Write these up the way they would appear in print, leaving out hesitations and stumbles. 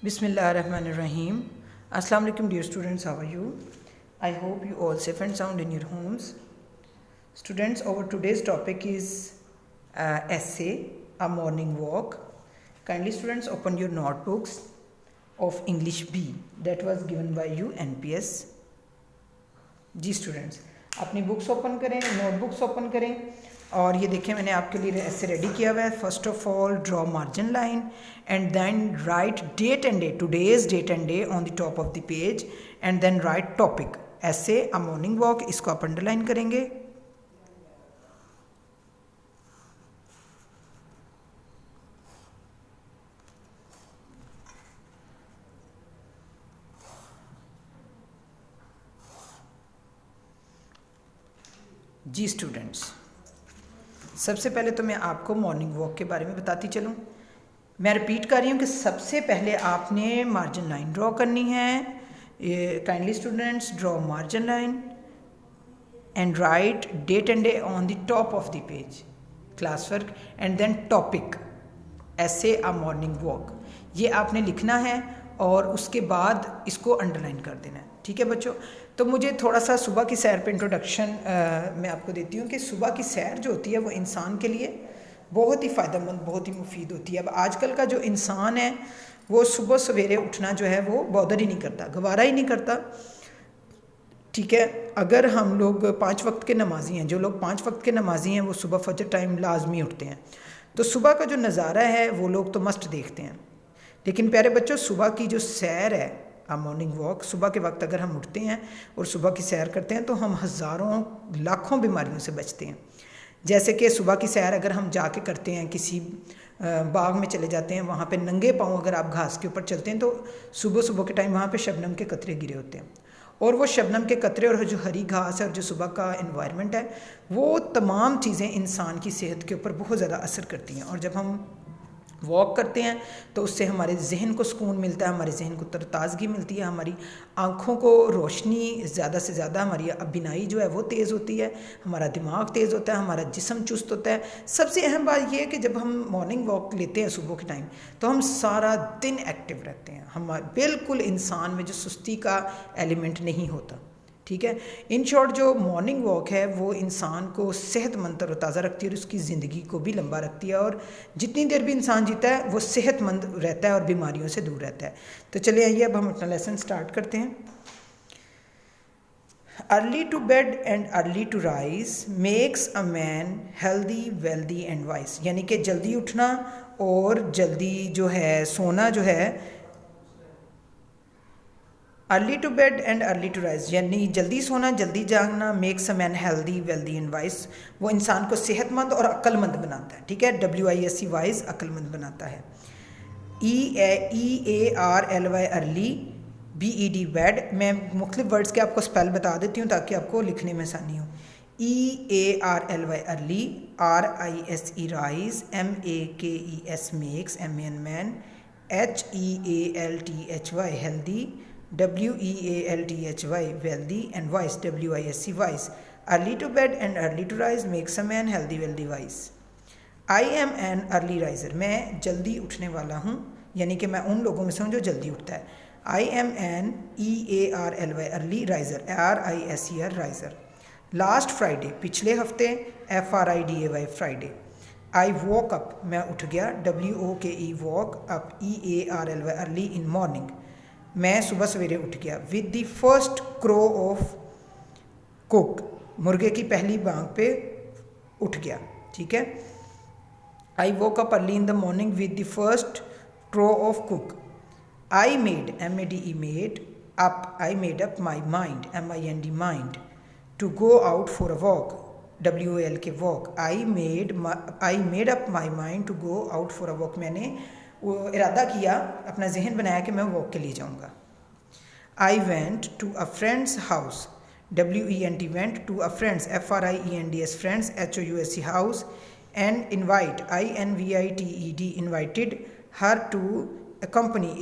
Bismillahirrahmanirrahim. Assalamu alaikum dear students, how are you? I hope you all safe and sound in your homes. Students, our today's topic is essay, a morning walk. Kindly students open your notebooks of English B that was given by you NPS. जी students अपनी books open करें, notebooks open करें और ये देखें मैंने आपके लिए ऐसे रेडी किया हुआ है. First of all draw margin line and then write date and day, today's date and day on the top of the page and then write topic ऐसे अ मॉर्निंग वॉक. इसको आप अंडरलाइन करेंगे. जी students, सबसे पहले तो मैं आपको morning walk के बारे में बताती चलूँ. मैं रिपीट कर रही हूँ कि सबसे पहले आपने मार्जिन लाइन ड्रॉ करनी है. Kindly students draw margin line and write date and day on the top of the page, class work and then topic ऐसे अ मॉर्निंग वॉक. ये आपने लिखना है और उसके बाद इसको अंडरलाइन कर देना है. ठीक है बच्चों, तो मुझे थोड़ा सा सुबह की सैर पे इंट्रोडक्शन मैं आपको देती हूँ कि सुबह की सैर जो होती है वो इंसान के लिए बहुत ही फ़ायदेमंद, बहुत ही मुफीद होती है. अब आजकल का जो इंसान है वो सुबह सवेरे उठना जो है वो बॉदर ही नहीं करता, गवारा ही नहीं करता. ठीक है, अगर हम लोग 5 वक्त के नमाजी हैं, जो लोग 5 वक्त के नमाजी हैं वो सुबह फजर टाइम लाजमी उठते हैं, तो सुबह का जो नज़ारा है वो लोग तो मस्ट देखते हैं. लेकिन प्यारे बच्चों, सुबह की जो सैर है आ मॉर्निंग वॉक, सुबह के वक्त अगर हम उठते हैं और सुबह की सैर करते हैं तो हम हज़ारों लाखों बीमारियों से बचते हैं. जैसे कि सुबह की सैर अगर हम जाके करते हैं, किसी बाग में चले जाते हैं, वहाँ पे नंगे पाँव अगर आप घास के ऊपर चलते हैं तो सुबह सुबह के टाइम वहाँ पे शबनम के कतरे गिरे होते हैं और वो शबनम के कतरे और जो हरी घास है और जो सुबह का एनवायरनमेंट है वो तमाम चीज़ें इंसान की सेहत के ऊपर बहुत ज़्यादा असर करती हैं. और जब हम वॉक करते हैं तो उससे हमारे जहन को सुकून मिलता है, हमारे जहन को तरताज़गी मिलती है, हमारी आँखों को रोशनी ज़्यादा से ज़्यादा, हमारी बिनाई जो है वो तेज़ होती है, हमारा दिमाग तेज़ होता है, हमारा जिस्म चुस्त होता है. सबसे अहम बात यह है कि जब हम मॉर्निंग वॉक लेते हैं सुबह के टाइम तो हम सारा दिन एक्टिव रहते हैं. हम बिल्कुल इंसान में जो सुस्ती का एलिमेंट नहीं होता. ठीक है, इन शॉर्ट जो मॉर्निंग वॉक है वो इंसान को सेहतमंद तरोताज़ा रखती है और उसकी ज़िंदगी को भी लंबा रखती है और जितनी देर भी इंसान जीता है वो सेहतमंद रहता है और बीमारियों से दूर रहता है. तो चलिए आइए अब हम अपना लेसन स्टार्ट करते हैं. Early to bed and early to rise makes a man healthy wealthy and wise. यानी कि जल्दी उठना और जल्दी जो है सोना जो है, early to bed and early to rise यानी जल्दी सोना जल्दी जागना, makes a man healthy wealthy and wise, वो इंसान को सेहतमंद और अक्लमंद बनाता है. ठीक है, WISE वाइज, अक्लमंद बनाता है. EARLY early, BED bed. मैं मुख्तलिफ वर्ड्स के आपको स्पेल बता देती हूँ ताकि आपको लिखने में आसानी हो. EARLY early, RISE rise, MAKES makes, MAN man, HEALTHY healthy, WEALTHY wealthy and wise, WISE wise. Early to bed and early to rise makes a man healthy wealthy wise. I am an early riser. मैं जल्दी उठने वाला हूँ, यानी कि मैं उन लोगों में से हूँ जो जल्दी उठता है. I am an EARLY early riser, RISER riser. Last Friday, पिछले हफ्ते, FRIDAY Friday. I woke up, मैं उठ गया, WOKE walk up, EARLY early in morning. मैं सुबह सवेरे उठ गया. With the first crow of cock, मुर्गे की पहली बांग पे उठ गया. ठीक है, I woke up early in the morning with the first crow of cock. I made, MADE made, up, I made up my mind, MIND mind, to go out for a walk, WOL K walk. I made up my mind to go out for a walk. मैंने वो इरादा किया, अपना जहन बनाया कि मैं walk के लिए जाऊंगा. I went to a friend's house, WENT went to a friends, FRIENDS friends, HOUSE house, and invite, INVITED invited her to accompany,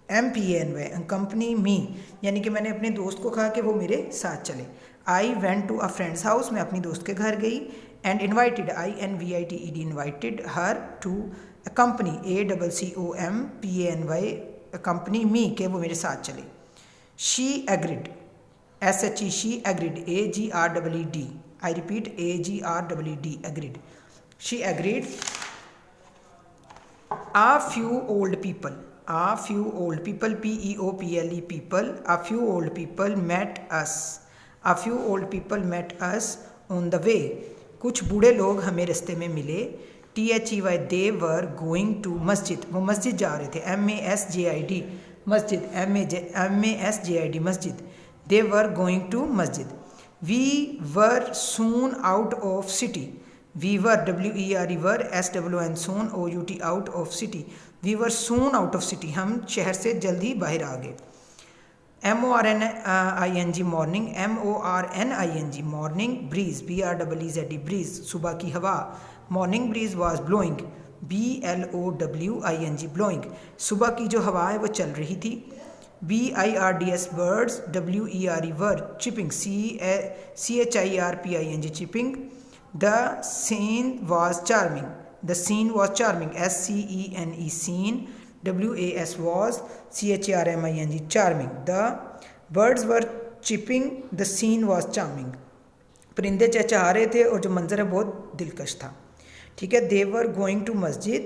ACCOMPANY accompany me, यानी कि मैंने अपने दोस्त को कहा कि वो मेरे साथ चले. I went to a friend's house, मैं अपनी दोस्त के घर गई. And invited, INVITED invited her to accompany ACCOMPANY accompany me के वो मेरे साथ चले। She agreed SHE she agreed AGREED I repeat AGREED agreed. She agreed. A few old people people a few old people met us on the way। कुछ बूढ़े लोग हमें रास्ते में मिले। THEY they were going to मस्जिद, वो मस्जिद जा रहे थे। MASJID मस्जिद MASJID मस्जिद। they were going to मस्जिद। we were soon out of city we were WERE SOON OUT out of city। we were soon out of city हम शहर से जल्दी बाहर आ गए। MORNING morning breeze BREEZE breeze सुबह की हवा। morning breeze was blowing BLOWING blowing सुबह की जो हवा है वो चल रही थी। BIRDS birds WERE were chirping CHIRPING chirping। The scene was charming SCENE scene WAS was CHARMING charming। The birds were chirping the scene was charming परिंदे चहचहा रहे थे और जो मंजर है बहुत दिलकश था। ठीक है। They were going to masjid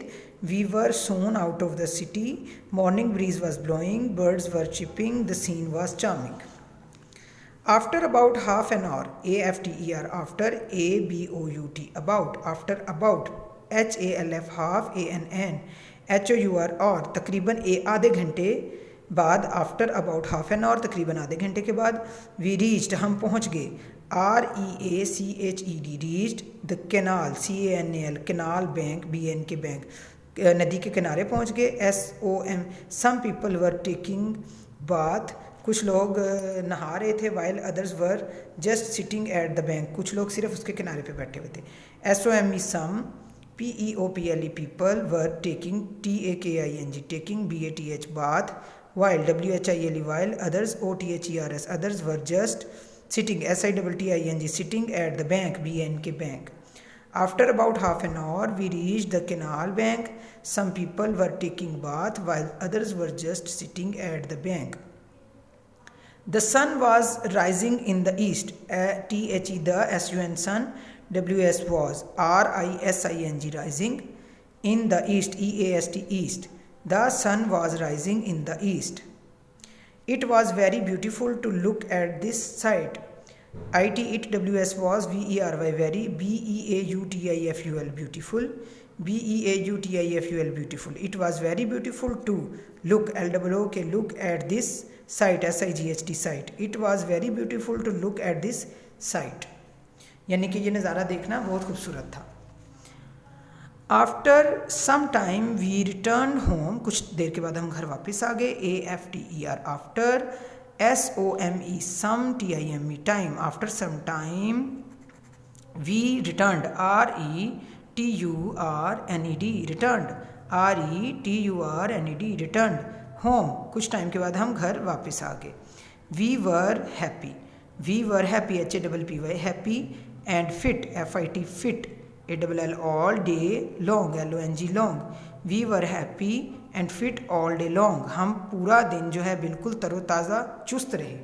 we were soon out of the city morning breeze was blowing birds were chirping the scene was charming। After about half an hour AFTER after ABOUT about after about HALF half ANN HOUR और तकरीबन आधे घंटे बाद after about half an hour तकरीबन आधे घंटे के बाद we reached हम पहुँच गए। REACHED reached the canal CANAL canal bank BN के बैंक नदी के किनारे पहुँच गए। SOM some people were taking bath कुछ लोग नहा रहे थे। while others were just sitting at the bank कुछ लोग सिर्फ उसके किनारे पे बैठे हुए थे। SOME some PEOPLE people were taking TAKING taking BATH bath while WHILE while others OTHERS others were just sitting SITTING sitting at the bank BN के bank. After about half an hour we reached the canal bank some people were taking bath while others were just sitting at the bank। The sun was rising in the east THE the SUN sun WS was RISING rising in the east EAST east the sun was rising in the east। It was very beautiful to look at this sight it WS was VERY very BEAUTIFUL beautiful BEAUTIFUL beautiful। It was very beautiful to look LOOK look at this sight SIGHT sight। It was very beautiful to look at this sight यानी कि ये नज़ारा देखना बहुत खूबसूरत था। After some time we returned home कुछ देर के बाद हम घर वापस आ गए। AFTER after SOME some TIME time after some time we returned RETURNED returned RETURNED returned home कुछ टाइम के बाद हम घर वापस आ गए। We were happy HAPPY happy and fit FIT fit ALL all day long LONG long। We were happy and fit all day long हम पूरा दिन जो है बिल्कुल तरोताज़ा चुस्त रहे।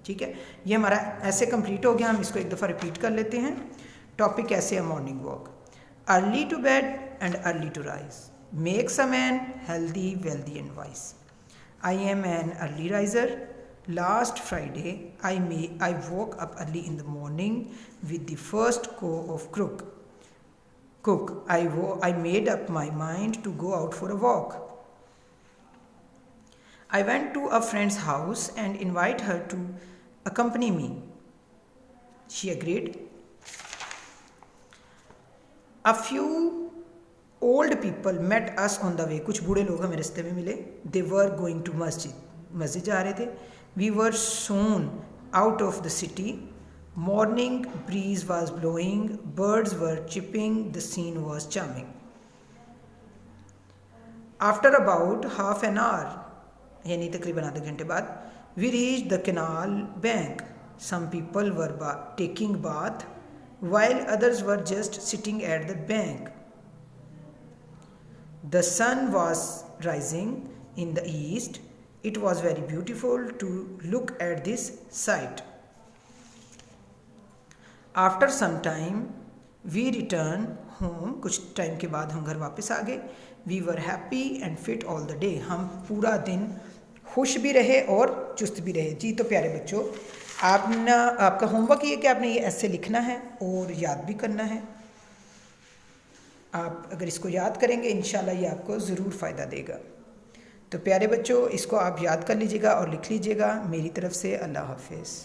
ठीक है। ये हमारा ऐसे कंप्लीट हो गया। हम इसको एक दफ़ा रिपीट कर लेते हैं। टॉपिक ऐसे है morning walk. Early to bed and early to rise makes a man healthy wealthy and wise. I am an early riser. Last Friday I woke up early in the morning with the first cow of cook. I made up my mind to go out for a walk. I went to a friend's house and invited her to accompany me. She agreed. A few old people met us on the way कुछ बूढ़े लोग हमें रास्ते में मिले। They were going to मस्जिद जा रहे थे। We were soon out of the city morning breeze was blowing birds were chirping the scene was charming। After about half an hour यानी तकरीबन आधे घंटे बाद we reached the canal bank some people were taking bath while others were just sitting at the bank। The sun was rising in the east. It was very beautiful to look at this sight. After some time we return home. कुछ time के बाद हम घर वापस आ गए. We were happy and fit all the day. हम पूरा दिन खुश भी रहे और चुस्त भी रहे. जी तो प्यारे बच्चों, आपका होमवर्क ये कि आपने ये ऐसे लिखना है और याद भी करना है. आप अगर इसको याद करेंगे इंशाल्लाह ये आपको ज़रूर फ़ायदा देगा. तो प्यारे बच्चों, इसको आप याद कर लीजिएगा और लिख लीजिएगा. मेरी तरफ से अल्लाह हाफिज़.